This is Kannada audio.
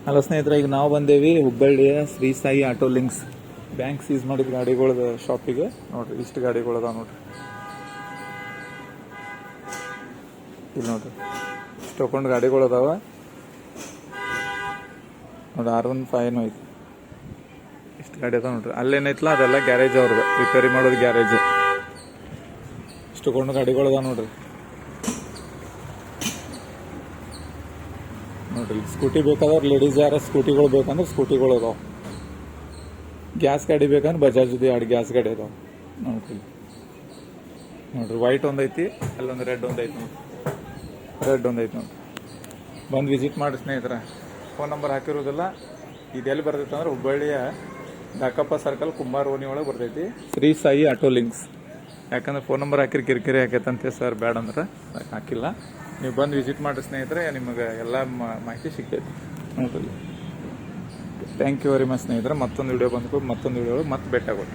ಹಲೋ ಸ್ನೇಹಿತರೆ, ಈಗ ನಾವು ಬಂದೇವಿ ಹುಬ್ಬಳ್ಳಿಯ Shri Sai auto links bank seize ಮಾಡಿದ ಗಾಡಿಗಳದ ಶಾಪಿಗೆ. ನೋಡ್ರಿ ಇಷ್ಟು ಗಾಡಿಗಳದಾವ ನೋಡ್ರಿ. ಇಲ್ಲಿ ನೋಡ್ರಿ ಇಷ್ಟು ತೊಗೊಂಡು ಗಾಡಿಗಳದಾವ ನೋಡ್ರಿ. R15 ಐತಿ. ಇಷ್ಟು ಗಾಡಿ ಅದಾವ ನೋಡ್ರಿ. ಅಲ್ಲೇನೈತಲ್ಲ ಅದೆಲ್ಲ ಗ್ಯಾರೇಜ್ ಅವ್ರದ್ದು, ರಿಪೇರಿ ಮಾಡೋದು ಗ್ಯಾರೇಜ್. ಇಷ್ಟು ತೊಗೊಂಡು ಗಾಡಿಗಳದಾವ ನೋಡ್ರಿ. ನೋಡ್ರಿ ಸ್ಕೂಟಿ ಬೇಕಾದ್ರೆ ಲೇಡೀಸ್ ಯಾರ ಸ್ಕೂಟಿಗಳು ಬೇಕಂದ್ರೆ ಸ್ಕೂಟಿಗಳು ಅದಾವ. ಗ್ಯಾಸ್ ಗಾಡಿ ಬೇಕಂದ್ರೆ ಬಜಾಜ್ದು 2 ಗ್ಯಾಸ್ ಗಾಡಿ ಅದಾವ ನೋಡ್ರಿ. ನೋಡ್ರಿ ವೈಟ್ ಒಂದೈತಿ, ಅಲ್ಲೊಂದು ರೆಡ್ ಒಂದೈತಿ ನೋಡ್ರಿ. ರೆಡ್ ಒಂದೈತಿ ನೋಡ್ರಿ. ಬಂದು ವಿಸಿಟ್ ಮಾಡಿ ಸ್ನೇಹಿತರೆ. Phone number ಹಾಕಿರೋದಿಲ್ಲ. ಇದೆಲ್ಲಿ ಬರ್ತೈತೆ ಅಂದ್ರೆ ಹುಬ್ಬಳ್ಳಿಯ ದಾಕಪ್ಪ ಸರ್ಕಲ್ ಕುಂಬಾರ ಓಣಿ ಒಳಗೆ ಬರ್ತೈತಿ ಶ್ರೀ ಸಾಯಿ ಆಟೋ ಲಿಂಕ್ಸ್. ಯಾಕಂದ್ರೆ ಫೋನ್ ನಂಬರ್ ಹಾಕಿರಿ ಕಿರಿಕಿರಿ ಹಾಕೈತಂತೆ ಸರ್, ಬೇಡ ಅಂದ್ರೆ ಹಾಕಿಲ್ಲ. ನೀವು ಬಂದು ವಿಸಿಟ್ ಮಾಡಿ ಸ್ನೇಹಿತರೆ, ನಿಮಗೆ ಎಲ್ಲ ಮಾಹಿತಿ ಸಿಗ್ತೈತಿ ನೋಡ್ರಿ. ಥ್ಯಾಂಕ್ ಯು ವೆರಿ ಮಚ್ ಸ್ನೇಹಿತರೆ. ಮತ್ತೊಂದು ವಿಡಿಯೋ ಬಂದ್ಕೊಂಡು ಮತ್ತೊಂದು ವಿಡಿಯೋ ಮತ್ತೆ ಭೇಟಿ ಆಗೋದು.